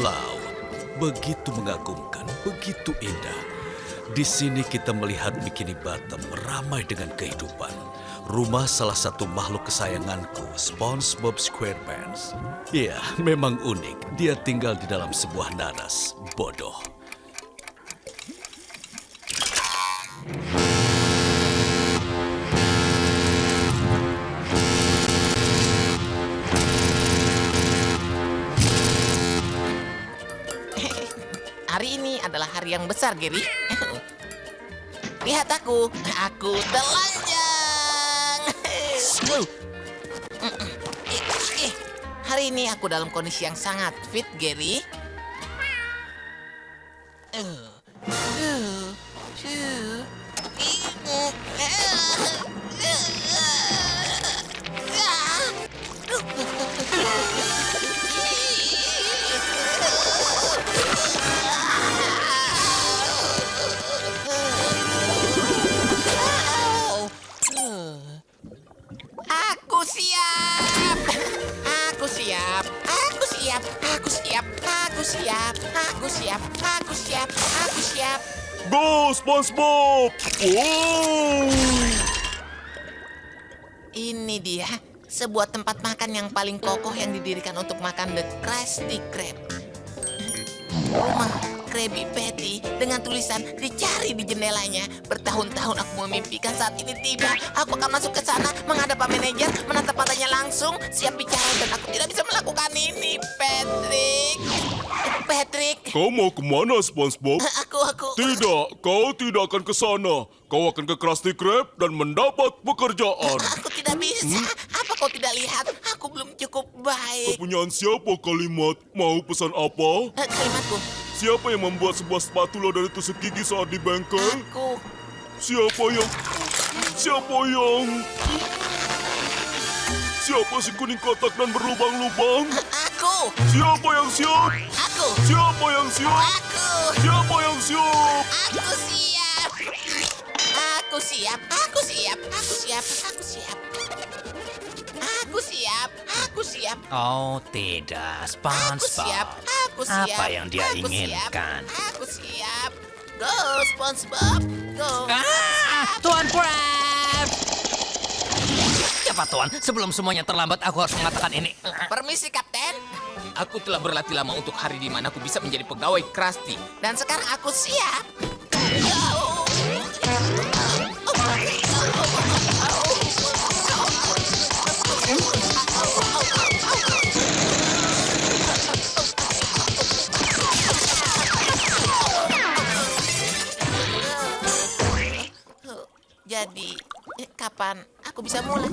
Laut, begitu mengagumkan, begitu indah. Di sini kita melihat Bikini Bottom ramai dengan kehidupan. Rumah salah satu makhluk kesayanganku, SpongeBob SquarePants. Ya, memang unik. Dia tinggal di dalam sebuah nanas. Bodoh. Hari ini adalah hari yang besar, Gary. Lihat aku telanjang. Hari ini aku dalam kondisi yang sangat fit, Gary. Aku siap. Aku siap. Aku siap. Aku siap. Aku siap. Aku siap. Aku siap. Aku siap. Go, SpongeBob! Wow! Ini dia, sebuah tempat makan yang paling kokoh yang didirikan untuk makan The Krusty Krab. Rumah Krabby Patty dengan tulisan dicari di jendelanya. Bertahun-tahun aku memimpikan saat ini tiba. Aku akan masuk ke sana, menghadap Pak Manajer, menatap matanya langsung, siap bicara dan aku tidak bisa melakukan ini, Patrick. Patrick. Kau mau kemana, SpongeBob? Aku. Tidak, kau tidak akan ke sana. Kau akan ke Krusty Krab dan mendapat pekerjaan. Aku tidak bisa. Apa kau tidak lihat? Aku belum cukup baik. Kepunyaan siapa kalimat? Mau pesan apa? Kalimatku. Siapa yang membuat sebuah spatula dari tusuk gigi saat di bengkel? Aku. Siapa yang... Siapa si kuning kotak dan berlubang-lubang? Aku. Siapa yang siap? Aku. Siapa yang siap? Aku. Siapa yang siap? Aku siap. Aku siap. Aku siap. Aku siap. Aku siap. Aku siap. Aku siap. Oh tidak, Aku siap. SpongeBob. Aku siap. Apa yang dia Aku inginkan? Siap. Aku siap. Go, SpongeBob. Go. Tuan Crab! Cepat Tuan, sebelum semuanya terlambat aku harus mengatakan ini. Permisi, Kapten. Aku telah berlatih lama untuk hari di mana aku bisa menjadi pegawai Krusty. Dan sekarang aku siap. Jadi, kapan aku bisa mulai?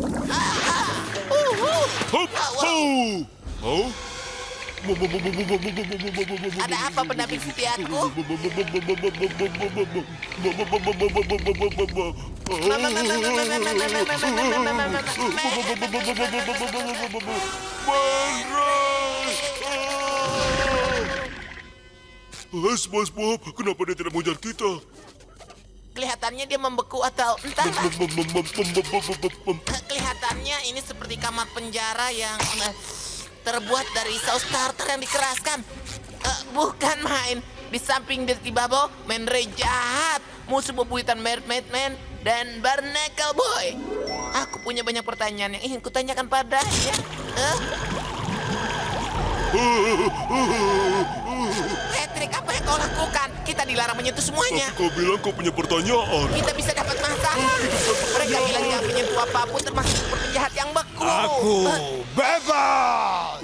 Hup, hu! Oh? Ada apa pendamping setiaku? SpongeBob, kenapa dia tidak mengejar kita? Kelihatannya dia membeku atau entahlah. Kelihatannya ini seperti kamar penjara yang terbuat dari saus tartar yang dikeraskan. Bukan main. Di samping Dirty Bubble, Man Ray jahat, musuh bebuyutan Mermaid Man, dan Barnacle Boy. Aku punya banyak pertanyaan yang ingin kutanyakan padanya. Patrick, apa yang kau lakukan? Kita dilarang menyentuh semuanya. Kau bilang kau punya pertanyaan. Kita bisa dapat masalah. Mereka bilang jangan menyentuh apapun termasuk seperti jahat yang beku. Aku bebas.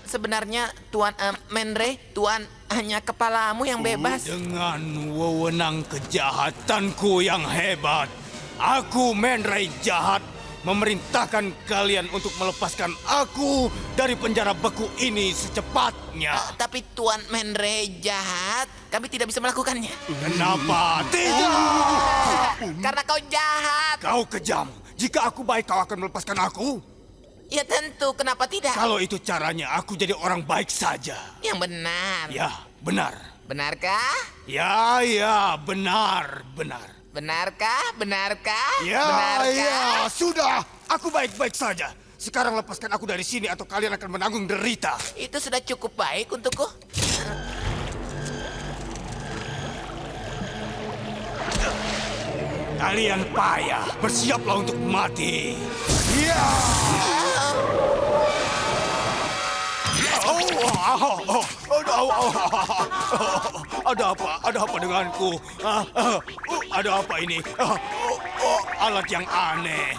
Sebenarnya Tuan Man Ray, Tuan hanya kepalamu yang bebas. Dengan wewenang kejahatanku yang hebat, aku Man Ray jahat memerintahkan kalian untuk melepaskan aku dari penjara beku ini secepatnya. Tapi Tuan Man Ray jahat, kami tidak bisa melakukannya. Kenapa tidak? Karena kau jahat. Kau kejam. Jika aku baik, kau akan melepaskan aku? Ya tentu, kenapa tidak? Kalau itu caranya, aku jadi orang baik saja. Yang benar. Ya, benar. Benarkah? Ya, benar. Benarkah? Ya, Benarkah? sudah. Aku baik-baik saja. Sekarang lepaskan aku dari sini atau kalian akan menanggung derita. Itu sudah cukup baik untukku. Kalian payah, bersiaplah untuk mati. Ya! Ada apa denganku? Ada apa ini? Alat yang aneh.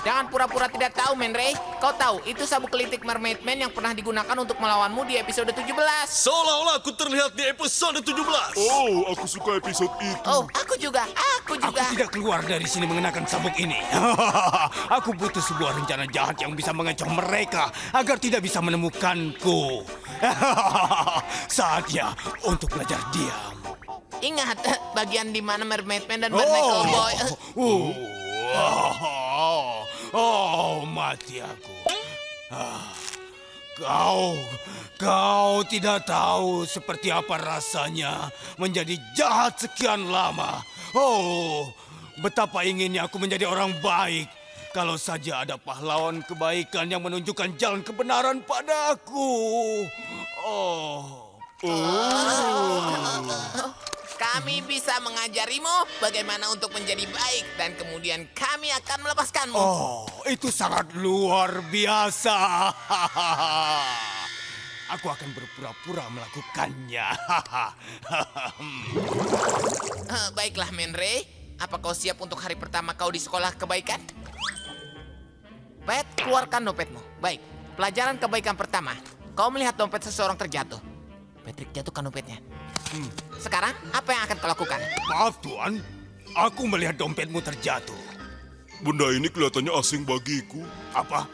Jangan pura-pura tidak tahu, Man Ray. Kau tahu, itu sabuk kelitik Mermaid Man yang pernah digunakan untuk melawanmu di episode 17. Seolah-olah aku terlihat di episode 17. Oh, aku suka episode itu. Oh, aku juga. Aku Aku juga. tidak keluar dari sini mengenakan sabuk ini. Aku butuh sebuah rencana jahat yang bisa mengecoh mereka agar tidak bisa menemukanku. Saatnya untuk belajar diam. Ingat, bagian di mana Mermaid Man dan Barnacle Boy. Mati aku. Kau tidak tahu seperti apa rasanya menjadi jahat sekian lama. Oh, betapa inginnya aku menjadi orang baik. Kalau saja ada pahlawan kebaikan yang menunjukkan jalan kebenaran padaku. Kami bisa mengajarimu bagaimana untuk menjadi baik dan kemudian kami akan melepaskanmu. Oh, itu sangat luar biasa. Aku akan berpura-pura melakukannya. Baiklah, Man Ray. Apa kau siap untuk hari pertama kau di sekolah kebaikan? Pet, keluarkan dompetmu. Baik, pelajaran kebaikan pertama. Kau melihat dompet seseorang terjatuh. Patrick, jatuhkan dompetnya. Sekarang, apa yang akan kau lakukan? Maaf, Tuan. Aku melihat dompetmu terjatuh. Benda ini kelihatannya asing bagiku. Apa?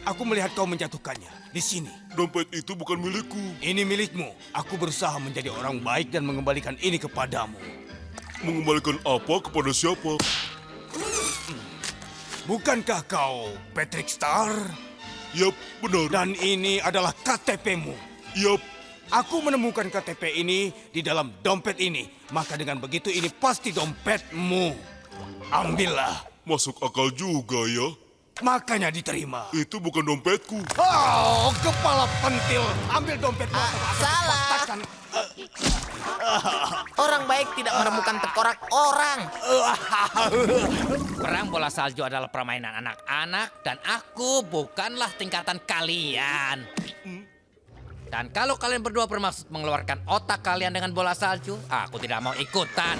Aku melihat kau menjatuhkannya. Di sini. Dompet itu bukan milikku. Ini milikmu. Aku berusaha menjadi orang baik dan mengembalikan ini kepadamu. Mengembalikan apa kepada siapa? Bukankah kau Patrick Star? Yap, benar. Dan ini adalah KTP-mu. Yap, Aku menemukan KTP ini di dalam dompet ini. Maka dengan begitu ini pasti dompetmu. Ambillah. masuk akal juga ya. Makanya diterima. Itu bukan dompetku. Oh, kepala pentil. Ambil dompetmu. atau akan salah. kupatahkan. Orang baik tidak menemukan tengkorak orang. Perang bola salju adalah permainan anak-anak dan aku bukanlah tingkatan kalian. Dan kalau kalian berdua bermaksud mengeluarkan otak kalian dengan bola salju, aku tidak mau ikutan.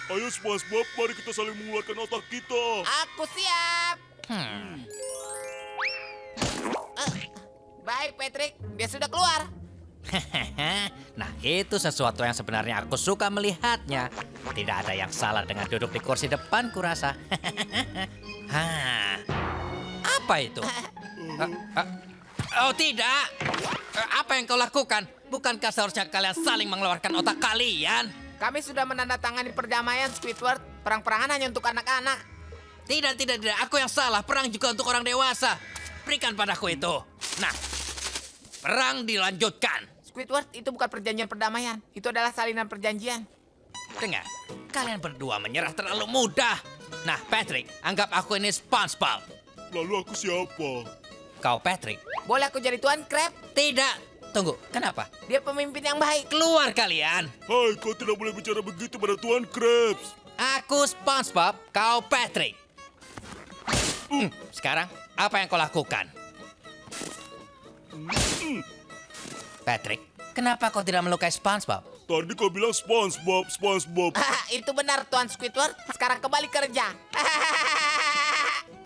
Ayo SpongeBob, mari kita saling mengeluarkan otak kita. Aku siap. Baik, Patrick. Dia sudah keluar. Nah, itu sesuatu yang sebenarnya aku suka melihatnya. Tidak ada yang salah dengan duduk di kursi depan, kurasa. Apa itu? Oh, tidak. Apa yang kau lakukan? Bukankah seharusnya kalian saling mengeluarkan otak kalian? Kami sudah menandatangani perdamaian, Squidward. Perang-perangan hanya untuk anak-anak. Tidak. Aku yang salah. Perang juga untuk orang dewasa. Berikan padaku itu. Nah, perang dilanjutkan. Squidward, itu bukan perjanjian perdamaian. Itu adalah salinan perjanjian. Dengar, kalian berdua menyerah terlalu mudah. Nah, Patrick, anggap aku ini SpongeBob. Lalu aku siapa? Kau Patrick. Boleh aku jadi Tuan Crab? Tidak. Tunggu, kenapa? Dia pemimpin yang baik. Keluar kalian. Hai, kau tidak boleh bicara begitu pada Tuan Krabs. Aku SpongeBob, kau Patrick. Sekarang, apa yang kau lakukan? Patrick, kenapa kau tidak melukai SpongeBob? Tadi kau bilang SpongeBob, SpongeBob. Itu benar, Tuan Squidward. Sekarang kembali kerja.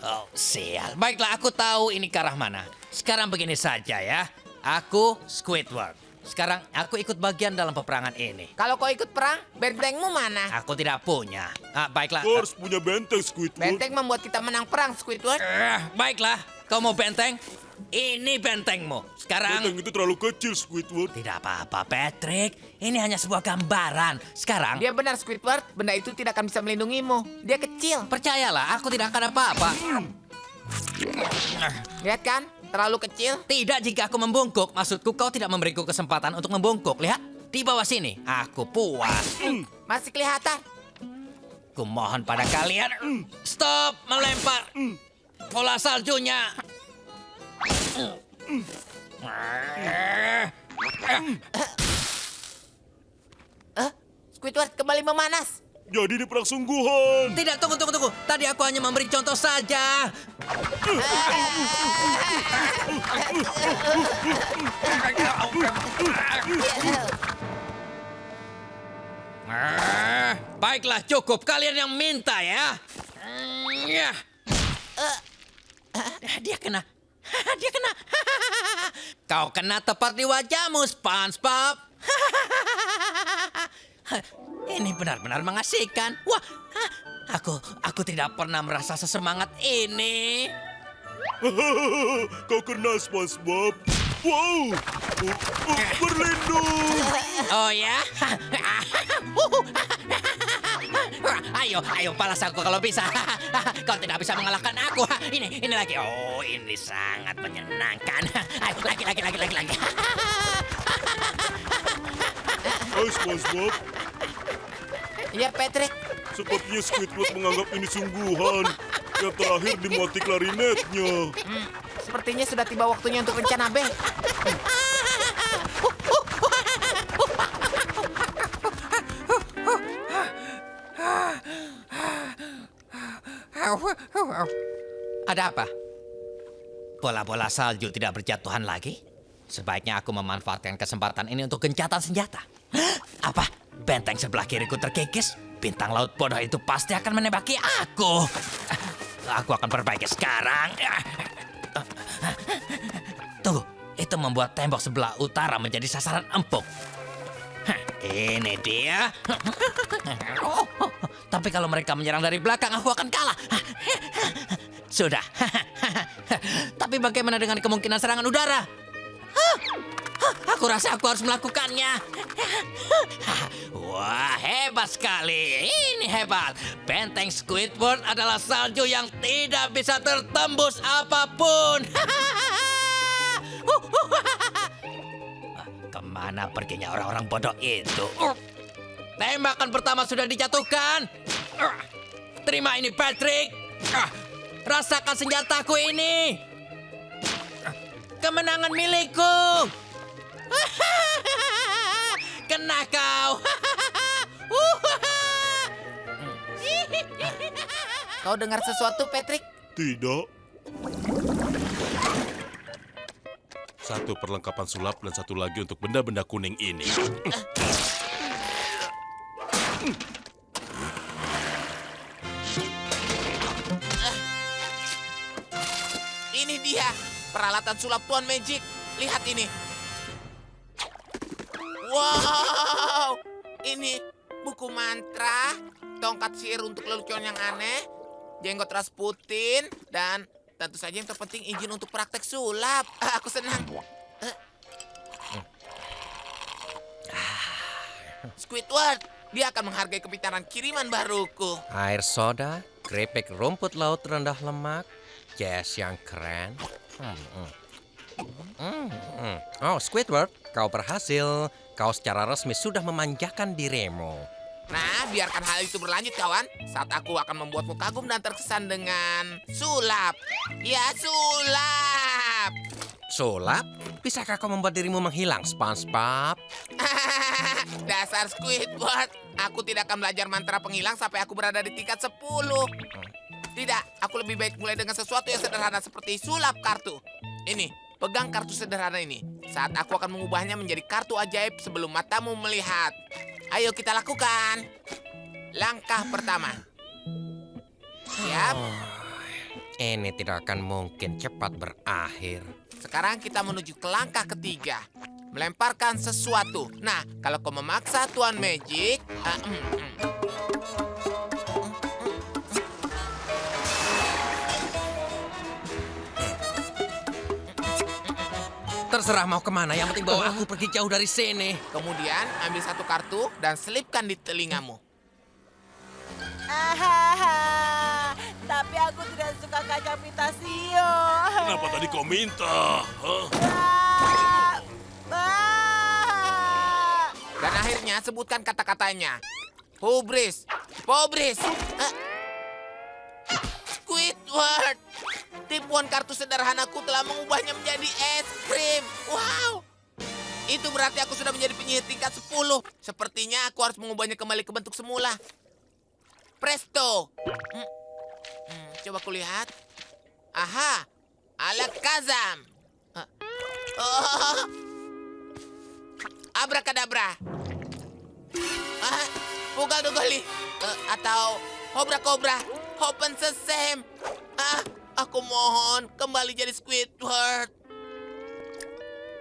Oh, sial. Baiklah, aku tahu ini ke arah mana. Sekarang begini saja ya. Aku Squidward. Sekarang aku ikut bagian dalam peperangan ini. Kalau kau ikut perang, bentengmu mana? Aku tidak punya. Baiklah. Kau harus punya benteng, Squidward. Benteng membuat kita menang perang, Squidward. Baiklah, kau mau benteng? Ini bentengmu. Sekarang... Benteng itu terlalu kecil, Squidward. Tidak apa-apa, Patrick. Ini hanya sebuah gambaran. Sekarang, Dia benar, Squidward. Benda itu tidak akan bisa melindungimu. Dia kecil. percayalah, aku tidak akan apa-apa. Lihat kan? Terlalu kecil. Tidak jika aku membungkuk. Maksudku, kau tidak memberiku kesempatan untuk membungkuk. Lihat, di bawah sini. Aku puas. Masih kelihatan. Kumohon pada kalian. Stop melempar bola saljunya. Squidward kembali memanas. Jadi ini perang sungguhan. Tidak, tunggu. Tadi aku hanya memberi contoh saja. Baiklah, cukup. Kalian yang minta ya. Dia kena. Dia kena. Kau kena tepat di wajahmu, SpongeBob. Ini benar-benar mengasihkan. Wah, aku tidak pernah merasa sesemangat ini. Kau kena, SpongeBob. Wow, berlindung. Oh ya? Ayo balas aku kalau bisa. Kau tidak bisa mengalahkan aku. Ini lagi. Oh, ini sangat menyenangkan. Ayo, lagi. Hai, SpongeBob. Ya, Patrick. Sepertinya Squidward menganggap ini sungguhan. Yang terakhir dimati klarinetnya. Sepertinya sudah tiba waktunya untuk rencana B. Ada apa? Bola-bola salju tidak berjatuhan lagi? Sebaiknya aku memanfaatkan kesempatan ini untuk gencatan senjata. Apa? Benteng sebelah kiriku terkikis? Bintang laut bodoh itu pasti akan menembaki aku. Aku akan perbaiki sekarang. Tunggu, itu membuat tembok sebelah utara menjadi sasaran empuk. Ini dia. Tapi kalau mereka menyerang dari belakang, aku akan kalah. Sudah. Tapi bagaimana dengan kemungkinan serangan udara? Aku rasa aku harus melakukannya. Wah, hebat sekali. Ini hebat. Benteng Squidward adalah salju yang tidak bisa tertembus apapun. Kemana perginya orang-orang bodoh itu? Tembakan pertama sudah dijatuhkan. Terima ini, Patrick. Rasakan senjataku ini. Kemenangan milikku. Kena kau. Kau dengar sesuatu, Patrick? Tidak. Satu perlengkapan sulap dan satu lagi untuk benda-benda kuning ini. Ini dia, peralatan sulap Tuan Magic. Lihat ini. Wow, ini buku mantra, tongkat sihir untuk lelucon yang aneh, jenggot Rasputin, dan tentu saja yang terpenting izin untuk praktek sulap. Aku senang. Squidward, dia akan menghargai kepintaran kiriman baruku. Air soda, keripik rumput laut rendah lemak, jazz yang keren. Oh, Squidward, kau berhasil. Kau secara resmi sudah memanjakan dirimu. Nah, biarkan hal itu berlanjut, kawan. Saat aku akan membuatmu kagum dan terkesan dengan sulap. Ya, sulap. Sulap? Bisakah kau membuat dirimu menghilang, SpongeBob? Dasar Squidward. Aku tidak akan belajar mantra penghilang sampai aku berada di tingkat 10. Tidak, aku lebih baik mulai dengan sesuatu yang sederhana seperti sulap kartu. Ini. Pegang kartu sederhana ini. Saat aku akan mengubahnya menjadi kartu ajaib sebelum matamu melihat. Ayo kita lakukan. Langkah pertama. Siap. Ini tidak akan mungkin cepat berakhir. Sekarang kita menuju ke langkah ketiga. Melemparkan sesuatu. Nah, kalau kau memaksa Tuan Magic... Terserah mau kemana, yang penting bawa aku pergi jauh dari sini. Kemudian ambil satu kartu dan selipkan di telingamu. Tapi aku tidak suka kacang pistachio. Kenapa tadi kau minta? Hah? Dan akhirnya sebutkan kata-katanya. Hubris, Pobris, Squidward. Tipuan kartu sederhanaku telah mengubahnya menjadi es krim. Wow. Itu berarti aku sudah menjadi penyihir tingkat 10. Sepertinya aku harus mengubahnya kembali ke bentuk semula. Presto. Coba kulihat. Aha. Alakazam. Oh. Abrakadabra. Pugal dugoli. Atau Hobra Cobra. Hopen Sesem. Aku mohon kembali jadi Squidward.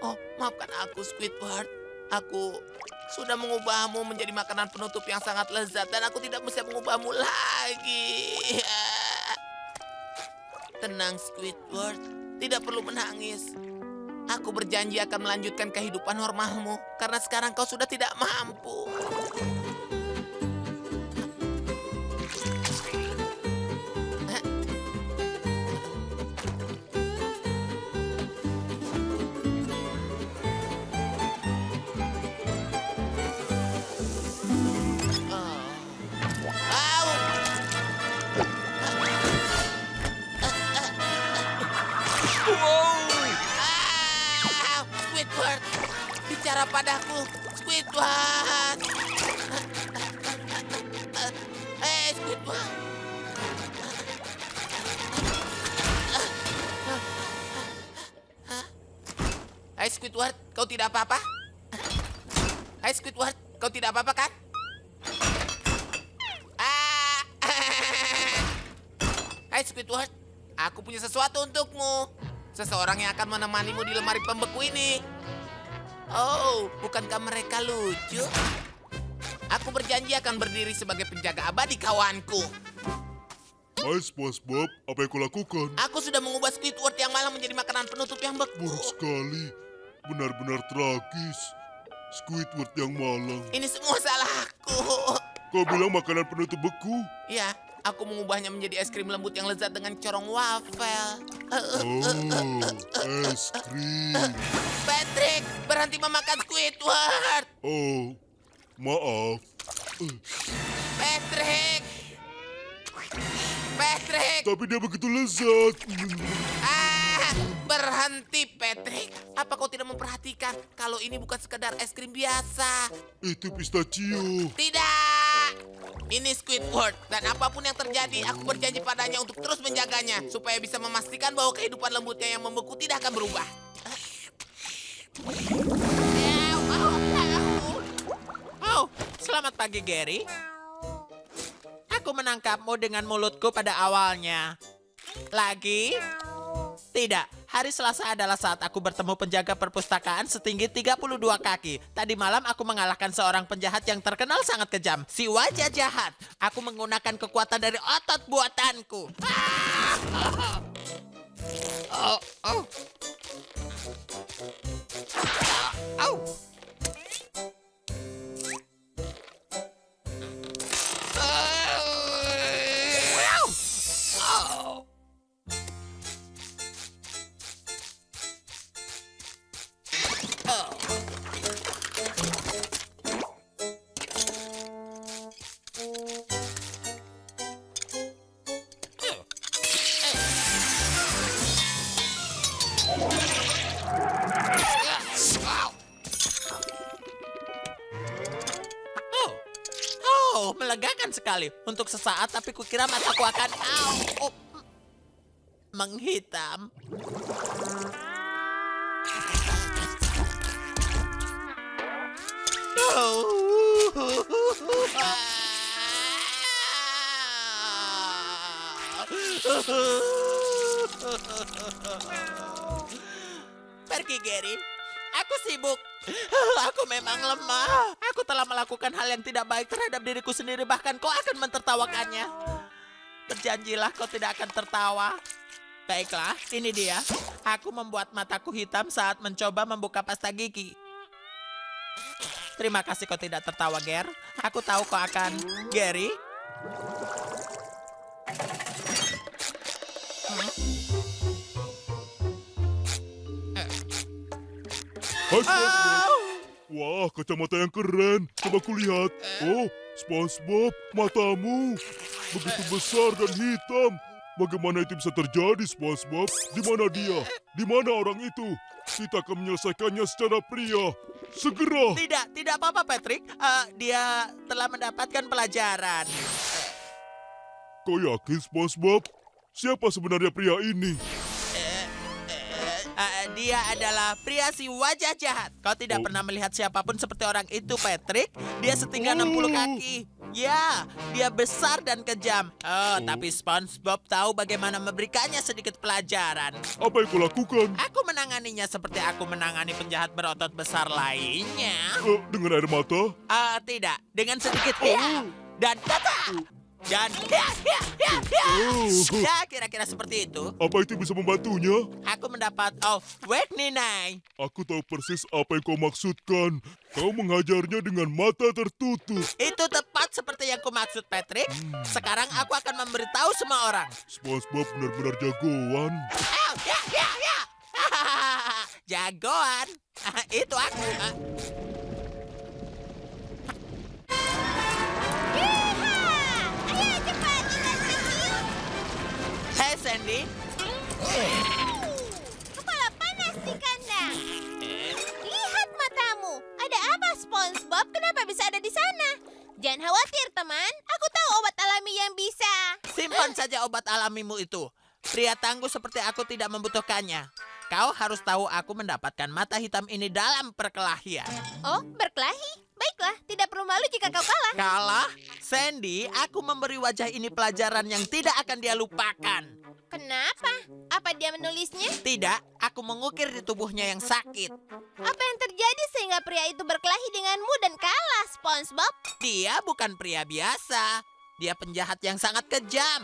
Oh, maafkan aku Squidward. Aku sudah mengubahmu menjadi makanan penutup yang sangat lezat dan aku tidak bisa mengubahmu lagi. Tenang Squidward, tidak perlu menangis. Aku berjanji akan melanjutkan kehidupan normalmu karena sekarang kau sudah tidak mampu. Squidward, bicara padaku, Squidward. Squidward. Hai Squidward, kau tidak apa-apa? Hai Squidward, kau tidak apa-apa kan? Hai Squidward, aku punya sesuatu untukmu. Seseorang yang akan menemanimu di lemari pembeku ini. Oh, bukankah mereka lucu? Aku berjanji akan berdiri sebagai penjaga abadi kawanku. Hai SpongeBob, apa yang kau lakukan? Aku sudah mengubah Squidward yang malang menjadi makanan penutup yang beku. Buruk sekali. Benar-benar tragis. Squidward yang malang. Ini semua salahku. Kau bilang makanan penutup beku? Ya, aku mengubahnya menjadi es krim lembut yang lezat dengan corong wafel. Oh, es krim. Patrick, berhenti memakan Squidward. Oh, maaf. Patrick. Patrick. Tapi dia begitu lezat. Berhenti, Patrick. Apa kau tidak memperhatikan kalau ini bukan sekedar es krim biasa? Itu pistachio. Tidak. Ini Squidward. Dan apapun yang terjadi, aku berjanji padanya untuk terus menjaganya. Supaya bisa memastikan bahwa kehidupan lembutnya yang membeku tidak akan berubah. Oh, selamat pagi, Gary. Aku menangkapmu dengan mulutku pada awalnya. Lagi? Tidak. Hari Selasa adalah saat aku bertemu penjaga perpustakaan setinggi 32 kaki. Tadi malam aku mengalahkan seorang penjahat yang terkenal sangat kejam. Si wajah jahat. Aku menggunakan kekuatan dari otot buatanku. Melegakan sekali. Untuk sesaat, tapi kukira mataku akan menghitam. Pergi, Gary. Aku sibuk. Aku memang lemah. Aku telah melakukan hal yang tidak baik terhadap diriku sendiri. Bahkan kau akan mentertawakannya. Berjanjilah kau tidak akan tertawa. Baiklah, ini dia. Aku membuat mataku hitam saat mencoba membuka pasta gigi. Terima kasih kau tidak tertawa, Ger. Aku tahu kau akan... Gary? Hai SpongeBob. Wah, kacamata yang keren. Coba kulihat. Oh, SpongeBob, matamu begitu besar dan hitam. Bagaimana itu bisa terjadi, SpongeBob? Di mana dia? Di mana orang itu? Kita akan menyelesaikannya secara pria. Segera. Tidak apa-apa, Patrick. Dia telah mendapatkan pelajaran. Kau yakin, SpongeBob? Siapa sebenarnya pria ini? Dia adalah pria si wajah jahat. Kau tidak pernah melihat siapapun seperti orang itu, Patrick. Dia setinggi 60 kaki. Ya, dia besar dan kejam. Tapi SpongeBob tahu bagaimana memberikannya sedikit pelajaran. Apa yang kau lakukan? Aku menanganinya seperti aku menangani penjahat berotot besar lainnya. Dengan air mata? Tidak, dengan sedikit dan kata. Dan ya, kira-kira seperti itu. Apa itu bisa membantunya? Aku mendapat wait Ninai. Aku tahu persis apa yang kau maksudkan. Kau mengajarnya dengan mata tertutup. Itu tepat seperti yang ku maksud, Patrick. Sekarang aku akan memberitahu semua orang. SpongeBob benar-benar jagoan. Jagoan. Itu aku. Hei, Sandy. Kepala panas di kandang. Lihat matamu. Ada apa, SpongeBob? Kenapa bisa ada di sana? Jangan khawatir, teman. Aku tahu obat alami yang bisa. Simpan saja obat alamimu itu. Pria tangguh seperti aku tidak membutuhkannya. Kau harus tahu aku mendapatkan mata hitam ini dalam perkelahian. Oh, berkelahi? Baiklah, tidak perlu malu jika kau kalah. Kalah? Sandy, aku memberi wajah ini pelajaran yang tidak akan dia lupakan. Kenapa? Apa dia menulisnya? Tidak, aku mengukir di tubuhnya yang sakit. Apa yang terjadi sehingga pria itu berkelahi denganmu dan kalah, SpongeBob? Dia bukan pria biasa. Dia penjahat yang sangat kejam.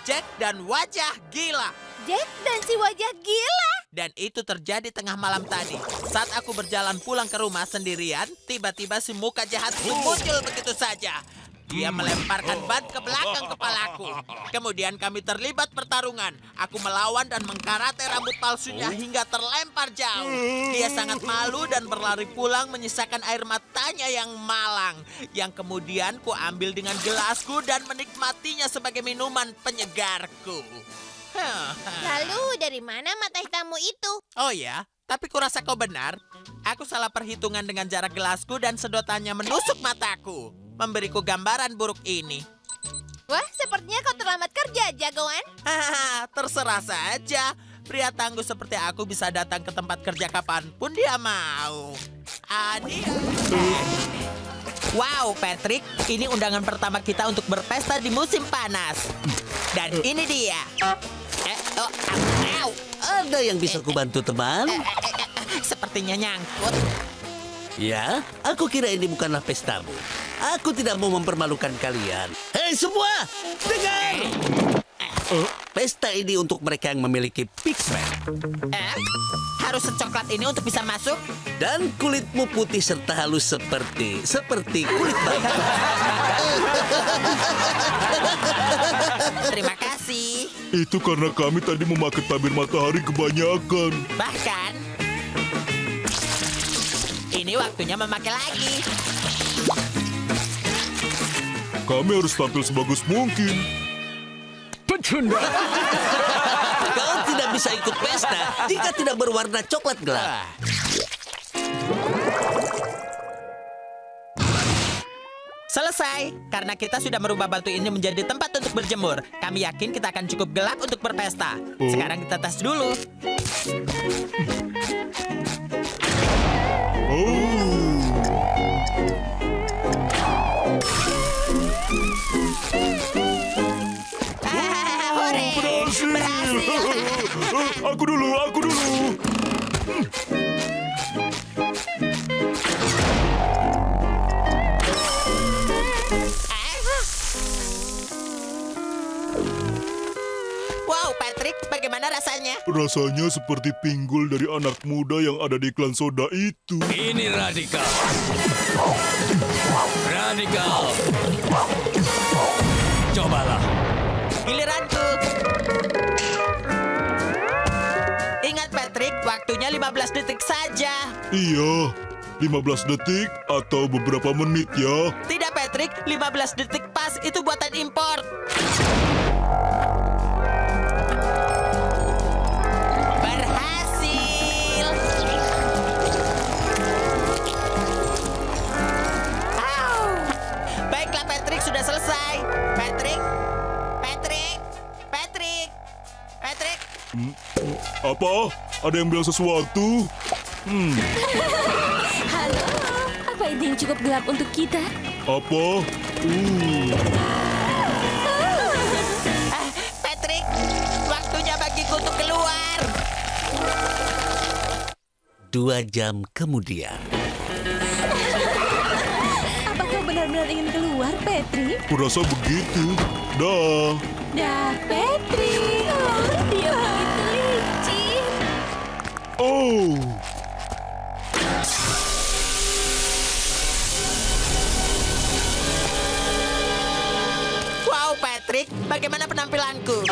Jack dan wajah gila. Jack dan si wajah gila? Dan itu terjadi tengah malam tadi. Saat aku berjalan pulang ke rumah sendirian, tiba-tiba si muka jahat itu muncul begitu saja. Dia melemparkan ban ke belakang kepalaku. Kemudian kami terlibat pertarungan. Aku melawan dan mengkarate rambut palsunya hingga terlempar jauh. Dia sangat malu dan berlari pulang menyisakan air matanya yang malang. Yang kemudian ku ambil dengan gelasku dan menikmatinya sebagai minuman penyegarku. Lalu dari mana mata hitammu itu? Oh ya, tapi kurasa kau benar. Aku salah perhitungan dengan jarak gelasku dan sedotannya menusuk mataku. Memberiku gambaran buruk ini. Wah, sepertinya kau terlambat kerja, jagoan. Terserah saja. Pria tangguh seperti aku bisa datang ke tempat kerja kapanpun dia mau. Wow, Patrick. Ini undangan pertama kita untuk berpesta di musim panas. Dan ini dia. Ada yang bisa kubantu, teman? Sepertinya nyangkut. Ya, aku kira ini bukanlah pestamu. Aku tidak mau mempermalukan kalian. Hei semua, dengar! Pesta ini untuk mereka yang memiliki pigment. Harus secoklat ini untuk bisa masuk? Dan kulitmu putih serta halus seperti kulit bayi. Terima kasih. Itu karena kami tadi memakai tabir matahari kebanyakan. Bahkan, ini waktunya memakai lagi. Kami harus tampil sebagus mungkin. Pecunda! Kau tidak bisa ikut pesta jika tidak berwarna coklat gelap. Selesai. Karena kita sudah merubah batu ini menjadi tempat untuk berjemur. Kami yakin kita akan cukup gelap untuk berpesta. Sekarang kita tes dulu. Berhasil. Aku dulu. Wow, Patrick, bagaimana rasanya? Rasanya seperti pinggul dari anak muda yang ada di iklan soda itu. Ini radikal. Radikal. Cobalah. Giliranku. Ingat, Patrick, waktunya 15 detik saja. Iya, 15 detik atau beberapa menit ya. Tidak, Patrick, 15 detik pas. Itu buatan impor. Ada yang bilang sesuatu? Halo, apa ide yang cukup gelap untuk kita? Apa? Patrick, waktunya bagiku untuk keluar. 2 jam kemudian. Apa kau benar-benar ingin keluar, Patrick? Kurasa begitu. Dah. Dah, Patrick. Oh, dia begitu licin. Oh. Wow, Patrick, bagaimana penampilanku?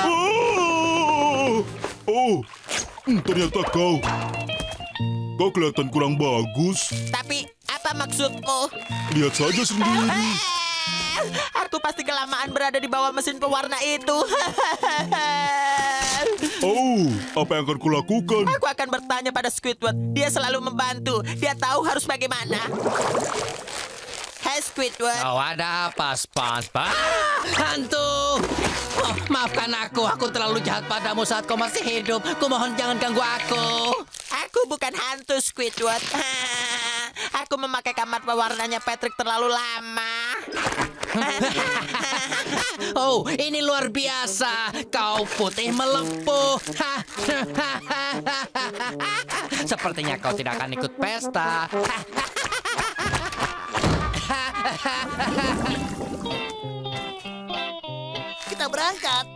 Ternyata kau kelihatan kurang bagus. Tapi apa maksudmu? Lihat saja sendiri. Aku pasti kelamaan berada di bawah mesin pewarna itu. Apa yang akan kulakukan? Aku akan bertanya pada Squidward. Dia selalu membantu. Dia tahu harus bagaimana. Hai, Squidward. Oh, ada apa, SpongeBob? Hantu! Oh, maafkan aku. Aku terlalu jahat padamu saat kau masih hidup. Kumohon jangan ganggu aku. Aku bukan hantu, Squidward. Aku memakai kamar pewarnanya Patrick terlalu lama. Oh, ini luar biasa. Kau putih melepuh. Sepertinya kau tidak akan ikut pesta. Kita berangkat.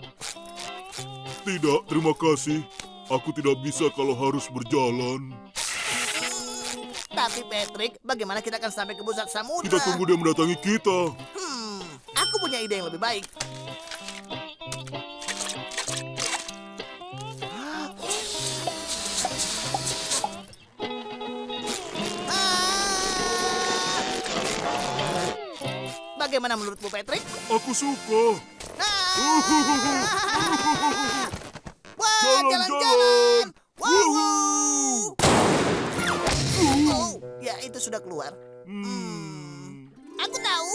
Tidak, terima kasih. Aku tidak bisa kalau harus berjalan. Tapi Patrick, bagaimana kita akan sampai ke pusat samudra? Kita tunggu dia mendatangi kita. Aku punya ide yang lebih baik. Bagaimana menurutmu, Patrick? Aku suka. Wah, jalan-jalan. Wow. Oh, ya itu sudah keluar. Aku tahu.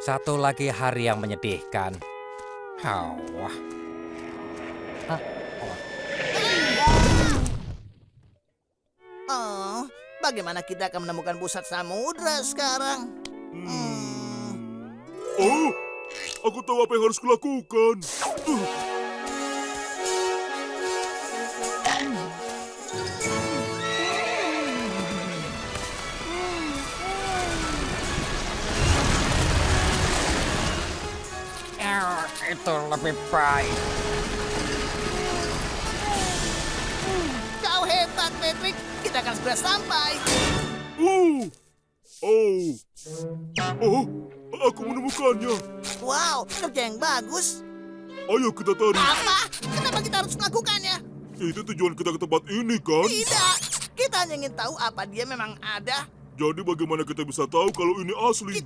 Satu lagi hari yang menyedihkan. Oh, bagaimana kita akan menemukan pusat samudra sekarang? Oh, aku tahu apa yang harus kulakukan. Itu lebih baik. Kau hebat, Patrick. Kita akan segera sampai. Aku menemukannya. Wow, kerja yang bagus. Ayo kita tarik. Apa? Kenapa kita harus melakukannya? Itu tujuan kita ke tempat ini, kan? Tidak. Kita hanya ingin tahu apa dia memang ada. Jadi bagaimana kita bisa tahu kalau ini asli?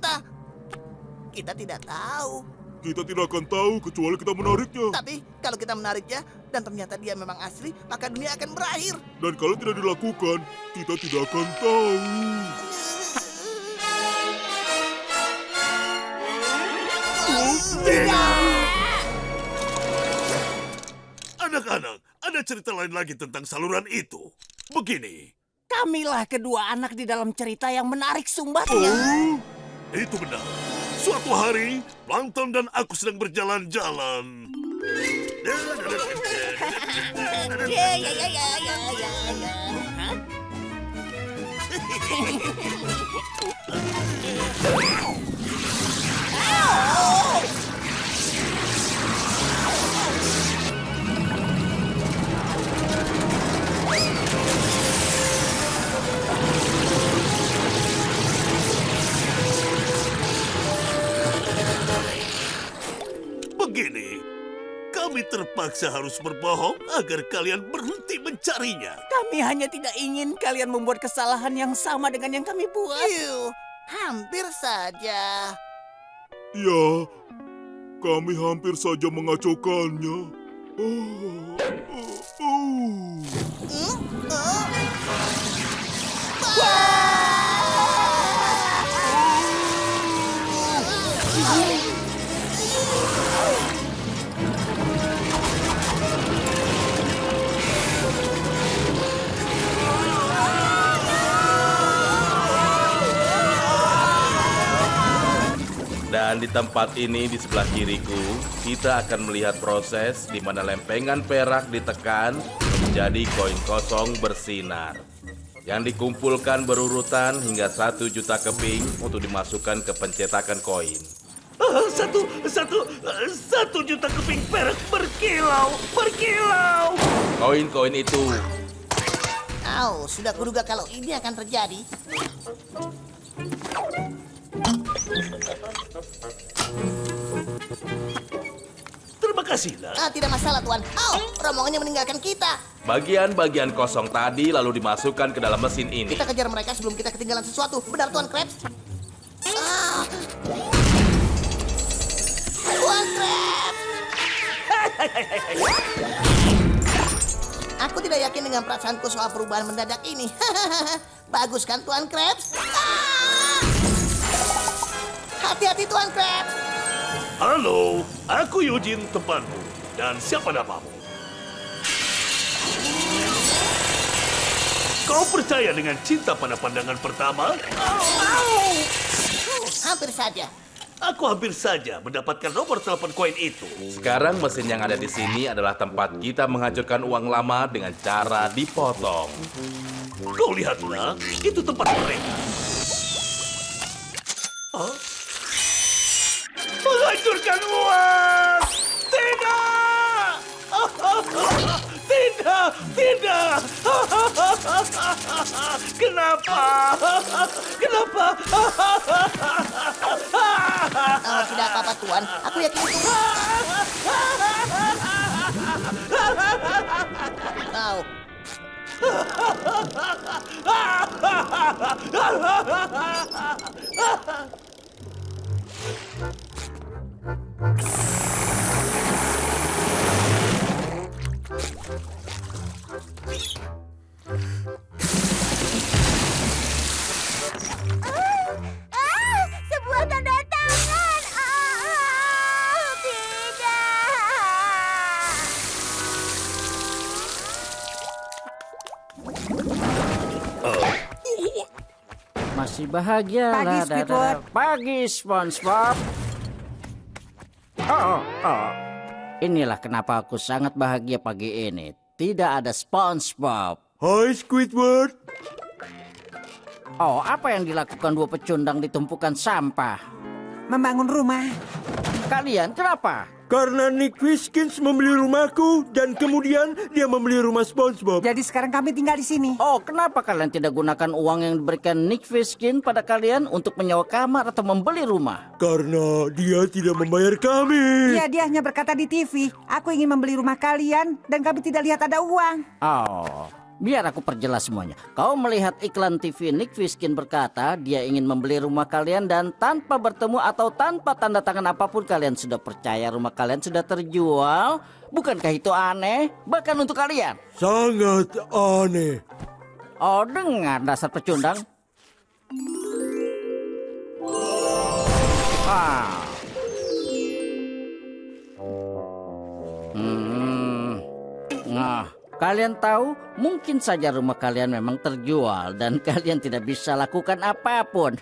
Kita tidak tahu. Kita tidak akan tahu kecuali kita menariknya. Tapi kalau kita menariknya dan ternyata dia memang asli, maka dunia akan berakhir. Dan kalau tidak dilakukan, kita tidak akan tahu. Anak-anak, ada cerita lain lagi tentang saluran itu. Begini. Kamilah kedua anak di dalam cerita yang menarik sumbatnya. Itu benar. Suatu hari, Plankton dan aku sedang berjalan-jalan. Begini, kami terpaksa harus berbohong agar kalian berhenti mencarinya. Kami hanya tidak ingin kalian membuat kesalahan yang sama dengan yang kami buat. Hampir saja. Ya, kami hampir saja mengacaukannya. Dan di tempat ini di sebelah kiriku, kita akan melihat proses di mana lempengan perak ditekan menjadi koin kosong bersinar. Yang dikumpulkan berurutan hingga 1 juta keping untuk dimasukkan ke pencetakan koin. Satu juta keping perak berkilau. Koin-koin itu Sudah kuduga kalau ini akan terjadi. Terima kasih, nak. Tidak masalah, Tuan. Rombongannya meninggalkan kita. bagian-bagian kosong tadi lalu dimasukkan ke dalam mesin ini. Kita kejar mereka sebelum kita ketinggalan sesuatu. Benar, Tuan Krabs? Tuan Krabs! Aku tidak yakin dengan perasaanku soal perubahan mendadak ini. Bagus kan, Tuan Krabs? Hati-hati, Tuan Krabs! Halo, aku Eugene, temanmu. Dan siapa namamu? Kau percaya dengan cinta pada pandangan pertama? Hampir saja. Aku hampir saja mendapatkan nomor telepon koin itu. Sekarang mesin yang ada di sini adalah tempat kita menghancurkan uang lama dengan cara dipotong. Kau lihatlah, itu tempat mereka. Menghancurkan uang! Tidak! Tidak! Kenapa? Tidak apa-apa, Tuan. Aku yakin itu. Sebuah tanda tangan. Masih bahagia Pagi, lah, Squidward. Pagi, SpongeBob. Inilah kenapa aku sangat bahagia pagi ini. Tidak ada SpongeBob. Hai, Squidward. Apa yang dilakukan dua pecundang di tumpukan sampah? Membangun rumah. Kalian kenapa? Karena Nick Fiskins membeli rumahku dan kemudian dia membeli rumah SpongeBob. Jadi sekarang kami tinggal di sini. Kenapa kalian tidak gunakan uang yang diberikan Nick Fiskins pada kalian untuk menyewa kamar atau membeli rumah? Karena dia tidak membayar kami. Iya, dia hanya berkata di TV, aku ingin membeli rumah kalian dan kami tidak lihat ada uang. Biar aku perjelas semuanya. Kau melihat iklan TV Nick Fiskins berkata dia ingin membeli rumah kalian dan tanpa bertemu atau tanpa tanda tangan apapun kalian sudah percaya rumah kalian sudah terjual. Bukankah itu aneh? Bahkan untuk kalian. Sangat aneh. Dengar dasar pecundang. Kalian tahu, mungkin saja rumah kalian memang terjual dan kalian tidak bisa lakukan apapun.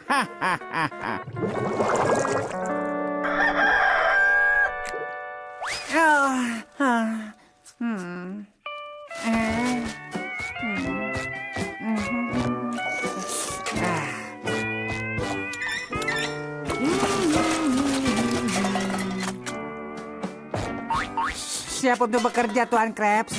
Siap untuk bekerja, Tuan Krabs.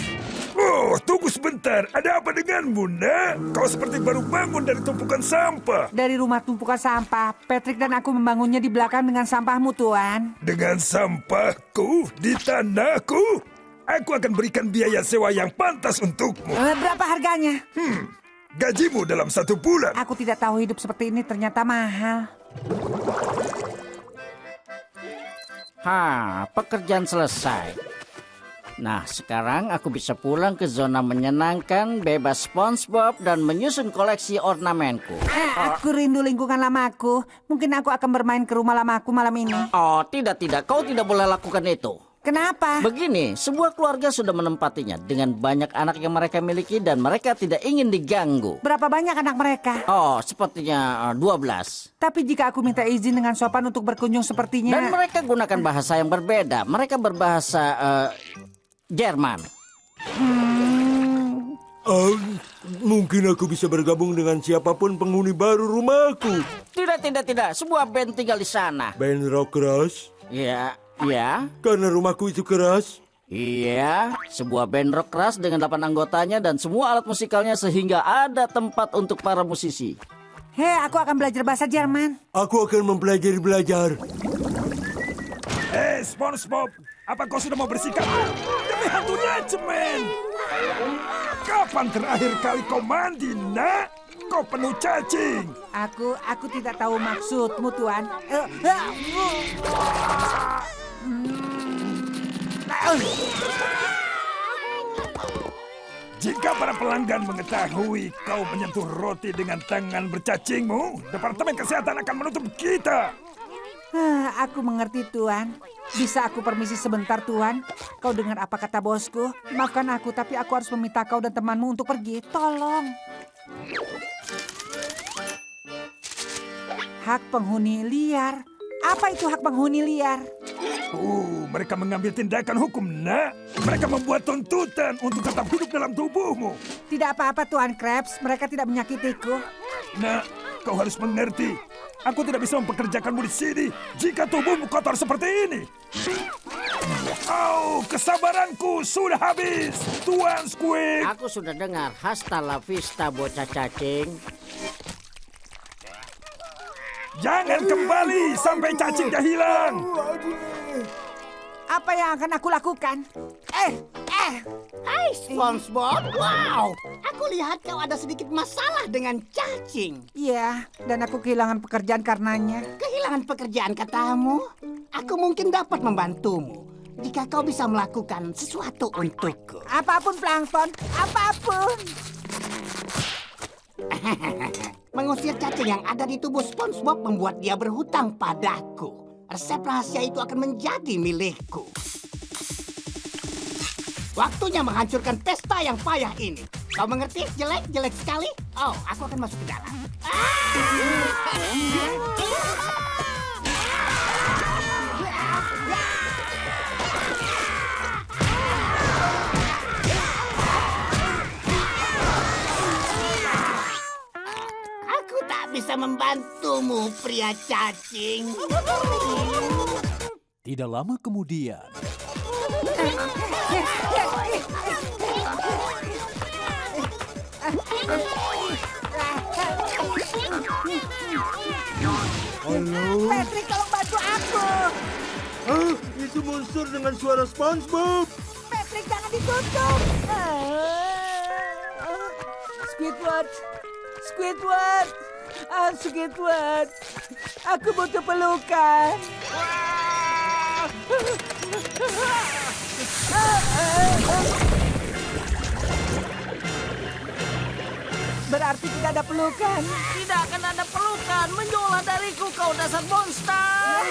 Tunggu sebentar. Ada apa denganmu, nak? Kau seperti baru bangun dari tumpukan sampah. Dari rumah tumpukan sampah, Patrick dan aku membangunnya di belakang dengan sampahmu, Tuan. Dengan sampahku di tanahku? Aku akan berikan biaya sewa yang pantas untukmu. Berapa harganya? Gajimu dalam 1 bulan. Aku tidak tahu hidup seperti ini ternyata mahal. Pekerjaan selesai. Nah, sekarang aku bisa pulang ke zona menyenangkan, bebas SpongeBob, dan menyusun koleksi ornamenku. Aku rindu lingkungan lamaku. Mungkin aku akan bermain ke rumah lamaku malam ini. Oh, tidak. Kau tidak boleh lakukan itu. Kenapa? Begini, sebuah keluarga sudah menempatinya dengan banyak anak yang mereka miliki dan mereka tidak ingin diganggu. Berapa banyak anak mereka? Oh, sepertinya 12. Tapi jika aku minta izin dengan sopan untuk berkunjung sepertinya... Dan mereka gunakan bahasa yang berbeda. Mereka berbahasa Jerman. Mungkin aku bisa bergabung dengan siapapun penghuni baru rumahku. Tidak. Sebuah band tinggal di sana. Band rock keras? Ya. Karena rumahku itu keras? Iya, sebuah band rock keras dengan 8 anggotanya dan semua alat musikalnya sehingga ada tempat untuk para musisi. Aku akan belajar bahasa Jerman. Aku akan mempelajari belajar. SpongeBob, apa kau sudah mau bersikap? Demi hantunya, cemen! Kapan terakhir kali kau mandi, nak? Kau penuh cacing. Aku tidak tahu maksudmu, Tuan. Jika para pelanggan mengetahui kau menyentuh roti dengan tangan bercacingmu, Departemen Kesehatan akan menutup kita. Aku mengerti, Tuan. Bisa aku permisi sebentar, Tuan? Kau dengar apa kata bosku? Maafkan aku, tapi aku harus meminta kau dan temanmu untuk pergi. Tolong. Hak penghuni liar. Apa itu hak penghuni liar? Mereka mengambil tindakan hukum, nak. Mereka membuat tuntutan untuk tetap hidup dalam tubuhmu. Tidak apa-apa, Tuan Krabs. Mereka tidak menyakitiku. Nak, kau harus mengerti. Aku tidak bisa mempekerjakanmu di sini jika tubuhmu kotor seperti ini. Kesabaranku sudah habis, Tuan Squid. Aku sudah dengar. Hasta la vista, bocah cacing. Jangan kembali sampai cacingnya hilang. Apa yang akan aku lakukan? Hai SpongeBob, wow! Aku lihat kau ada sedikit masalah dengan cacing. Iya, dan aku kehilangan pekerjaan karenanya. Kehilangan pekerjaan katamu? Aku mungkin dapat membantumu jika kau bisa melakukan sesuatu untukku. Apapun, Plankton, apapun. Mengusir cacing yang ada di tubuh SpongeBob membuat dia berhutang padaku. Resep rahasia itu akan menjadi milikku. Waktunya menghancurkan pesta yang payah ini. Kau mengerti? Jelek sekali. Oh, aku akan masuk ke dalam. Aku tak bisa membantumu, pria cacing. Tidak lama kemudian. Halo? Patrick, tolong bantu aku. Itu monster dengan suara SpongeBob. Patrick, jangan ditutup. Squidward. Squidward. Aku butuh pelukan. Berarti tidak ada pelukan. Tidak akan ada pelukan. Menyolah dariku kau dasar monster.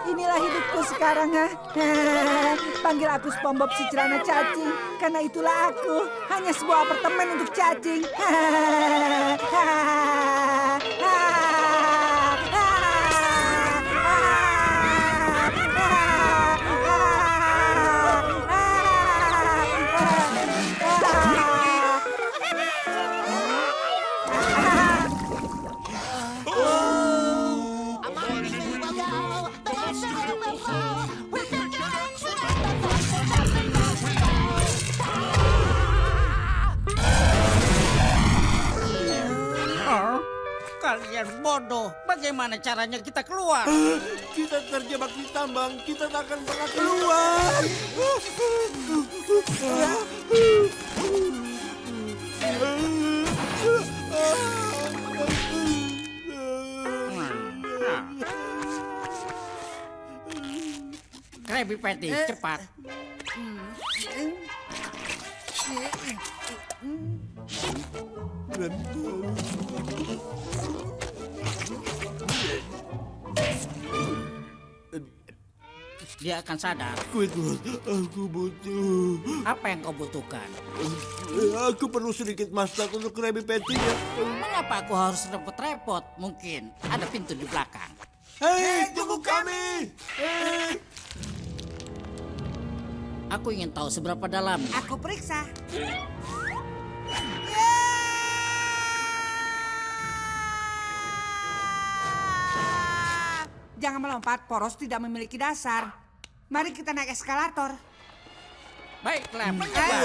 Inilah hidupku sekarang, Panggil aku SpongeBob si celana cacing, karena itulah aku. Hanya sebuah apartemen untuk cacing. Kalian bodoh. Bagaimana caranya kita keluar? Kita terjebak di tambang. Kita tak akan pernah keluar. Krabby Patty, cepat. Dia akan sadar. Squidward, aku butuh. Apa yang kau butuhkan? Aku perlu sedikit masak untuk Krabby Patty ya. Mengapa aku harus repot-repot? Mungkin ada pintu di belakang. Hei, tunggu kami! Aku ingin tahu seberapa dalam. Aku periksa. Jangan melompat, poros tidak memiliki dasar. Mari kita naik eskalator. Baiklah, mencoba.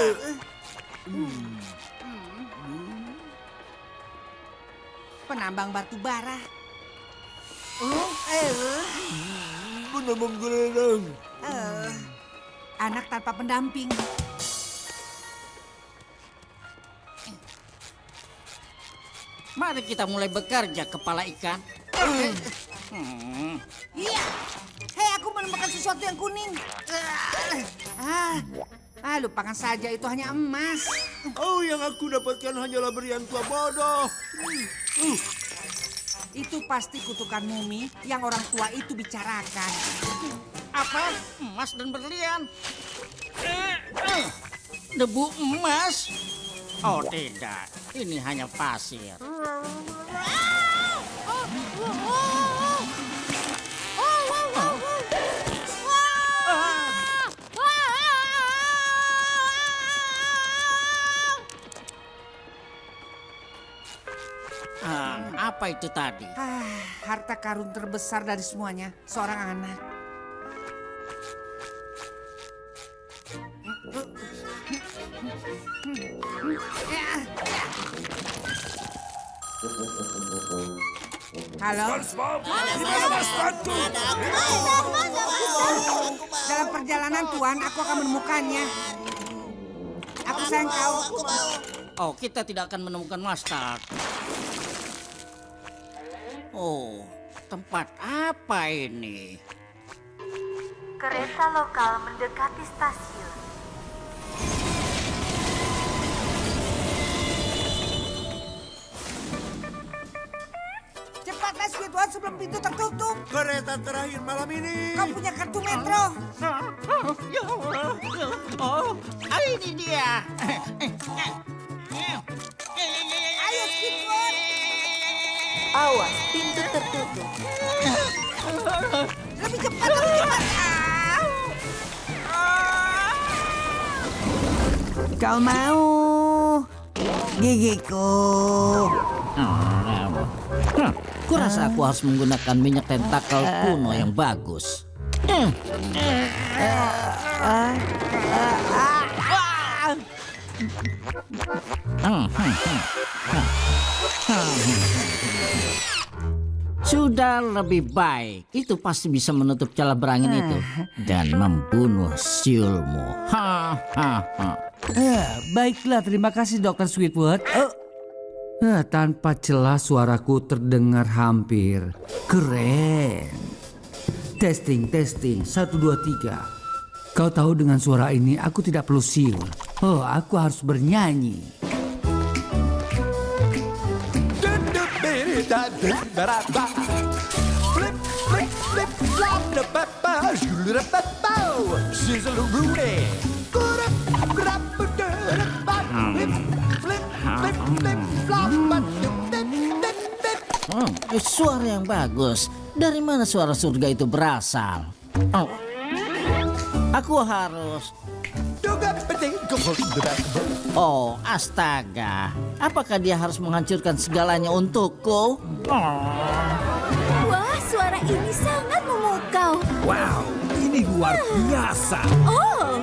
Penambang batu bara. Penambang geledang. Anak tanpa pendamping. Mari kita mulai bekerja, kepala ikan. Iya. Hei, aku menemukan sesuatu yang kuning. Lupakan saja, itu hanya emas. Oh, yang aku dapatkan hanyalah berian tua bodoh. Itu pasti kutukan mumi yang orang tua itu bicarakan. Apa? Emas dan berlian? Debu emas? Oh tidak, ini hanya pasir. Apa itu tadi? Harta karun terbesar dari semuanya, seorang anak. Halo? Dalam perjalanan Tuan, aku akan menemukannya. Aku sayang kau. Oh, kita tidak akan menemukan mustard. Oh, tempat apa ini? Kereta lokal mendekati stasiun. Cepatlah Squidward sebelum pintu tertutup. Kereta terakhir malam ini. Kau punya kartu metro. Ya Allah. Oh, ini dia. Ayo Squidward. Awas, pintu tertutup. Lebih cepat, lebih cepat. Kau mau gigiku? Kurasa aku harus menggunakan minyak tentakel kuno yang bagus. Sudah lebih baik. Itu pasti bisa menutup celah berangin itu dan membunuh siulmu. Baiklah, terima kasih Dr. Squidward. Tanpa celah suaraku terdengar hampir. Keren. Testing, 1, 2, 3. Kau tahu dengan suara ini aku tidak perlu siul. Oh, aku harus bernyanyi. Suara yang bagus. Dari mana suara surga itu berasal? Oh, aku harus. Oh, astaga. Apakah dia harus menghancurkan segalanya untukku? Wah, suara ini sangat memukau. Wow, ini luar biasa. Oh.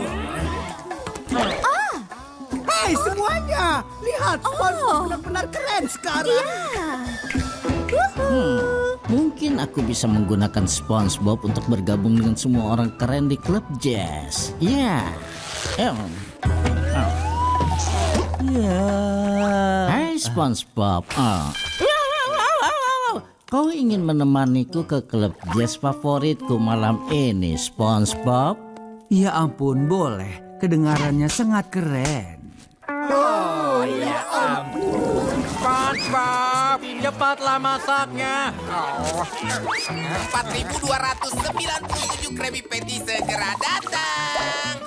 Hei semuanya, lihat SpongeBob benar-benar keren sekarang. Iya. Mungkin aku bisa menggunakan SpongeBob untuk bergabung dengan semua orang keren di klub jazz. Ya. Hai SpongeBob. Kau ingin menemaniku ke klub jazz favoritku malam ini, SpongeBob? Ya ampun, boleh. Kedengarannya sangat keren. Oh, ya ampun. SpongeBob, cepatlah masaknya. 4.297 Krabby Patty segera datang.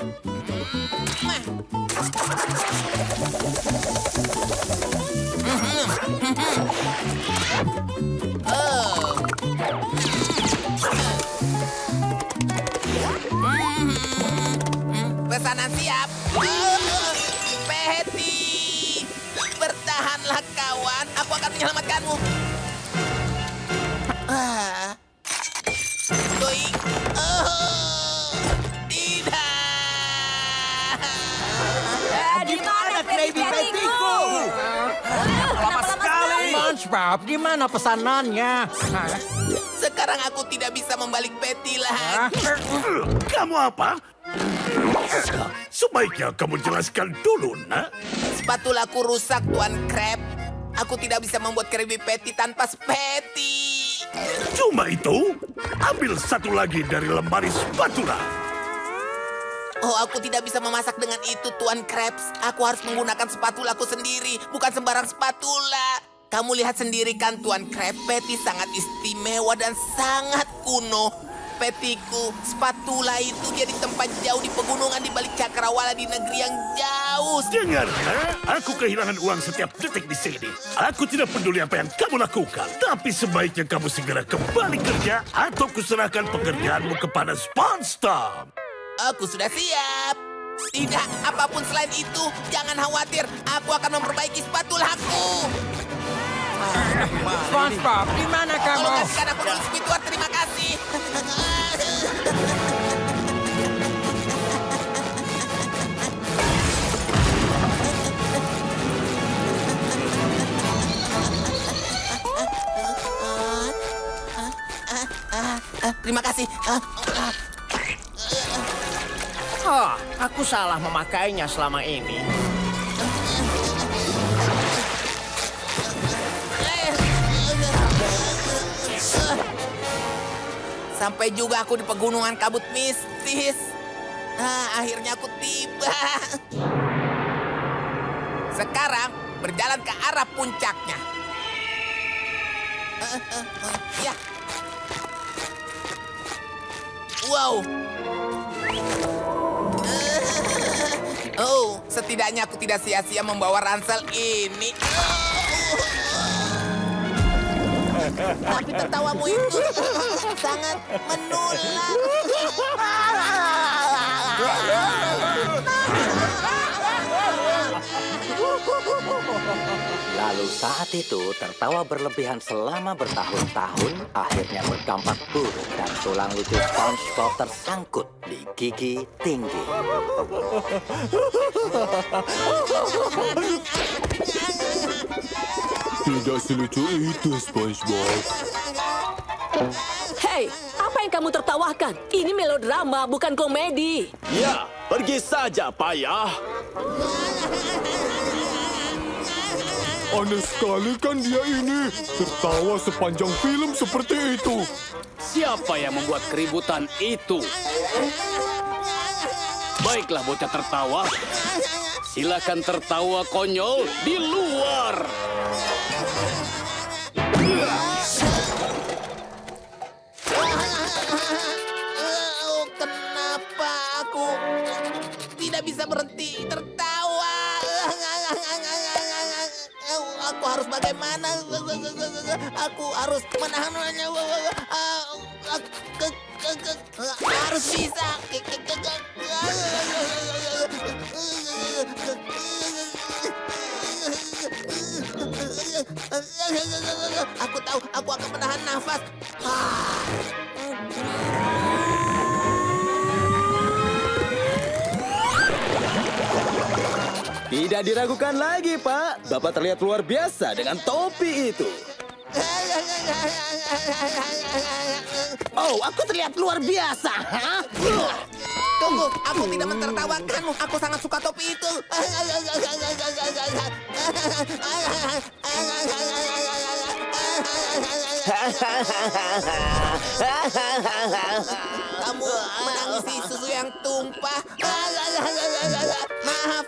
Pesanan siap. Patty, bertahanlah kawan. Aku akan menyelamatkanmu. Baik. Tidak. Di mana Krabby Patty-ku? Lama sekali. SpongeBob, di mana pesanannya? Sekarang aku tidak bisa membalik Patty lagi. Kamu apa? Sebaiknya kamu jelaskan dulu, nak. Spatulaku rusak, Tuan Crab. Aku tidak bisa membuat Krabby Patty tanpa Patty. Cuma itu? Ambil satu lagi dari lemari spatula. Oh, aku tidak bisa memasak dengan itu, Tuan Krabs. Aku harus menggunakan spatulaku sendiri, bukan sembarang spatula. Kamu lihat sendiri kan, Tuan Crab, Patty sangat istimewa dan sangat kuno. Petiku, spatula itu jadi tempat jauh di pegunungan di balik cakrawala di negeri yang jauh. Dengar, aku kehilangan uang setiap detik di sini. Aku tidak peduli apa yang kamu lakukan. Tapi sebaiknya kamu segera kembali kerja atau kuserahkan pekerjaanmu kepada SpongeTop. Aku sudah siap. Tidak, apapun selain itu, jangan khawatir. Aku akan memperbaiki spatulaku. SpongeBob, di mana kamu? Tolong kasihkan aku dulu Squidward, terima kasih. Terima kasih. Oh, aku salah memakainya selama ini. Sampai juga aku di pegunungan kabut mistis. Akhirnya aku tiba. Sekarang berjalan ke arah puncaknya. Ya. Wow. Oh, setidaknya aku tidak sia-sia membawa ransel ini. Tapi tertawamu itu sangat menular. Lalu saat itu tertawa berlebihan selama bertahun-tahun akhirnya berdampak buruk dan tulang lucu SpongeBob tersangkut di gigi tinggi. Tidak selucu itu, SpongeBob. Hei, apa yang kamu tertawakan? Ini melodrama, bukan komedi. Ya, pergi saja, payah. Aneh sekali kan dia ini. Tertawa sepanjang film seperti itu. Siapa yang membuat keributan itu? Baiklah bocah tertawa. Silakan tertawa konyol di luar. Oh, kenapa aku tidak bisa berhenti tertawa? Aku harus bagaimana? Aku harus menahannya. Harus bisa. Aku tahu, aku akan menahan nafas. Tidak diragukan lagi, Pak. Bapak terlihat luar biasa dengan topi itu. Oh, aku terlihat luar biasa. Hah? Tunggu, aku tidak mentertawakanmu. Aku sangat suka topi itu. Kamu menangisi susu yang tumpah. Maaf.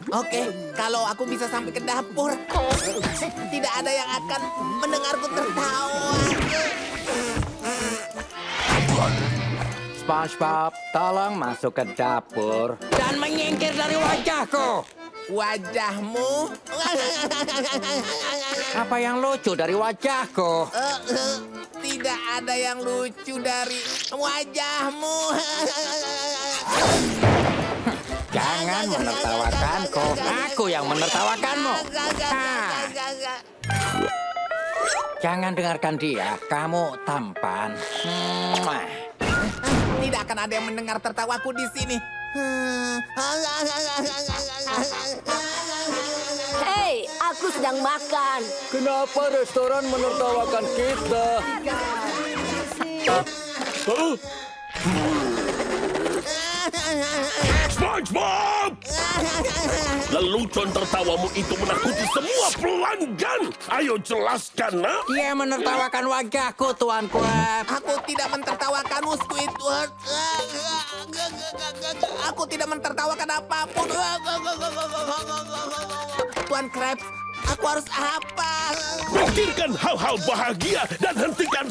Oke, kalau aku bisa sampai ke dapur, tidak ada yang akan mendengarku tertawa. SpongeBob, tolong masuk ke dapur dan menyingkir dari wajahku. Wajahmu? Apa yang lucu dari wajahku? Tidak ada yang lucu dari wajahmu. Jangan menertawakanku. Aku yang menertawakanmu. Jangan dengarkan dia. Kamu tampan. Tidak akan ada yang mendengar tertawaku di sini. Hei, aku sedang makan. Kenapa restoran menertawakan kita? SpongeBob! Lelucon tertawamu itu menakuti semua pelanggan. Ayo jelaskan, nak. Dia menertawakan wajahku, Tuan Krab. Aku tidak mentertawakanmu, Squidward. Aku tidak mentertawakan apapun. Tuan Krabs, aku harus apa? Pikirkan hal-hal bahagia dan hentikan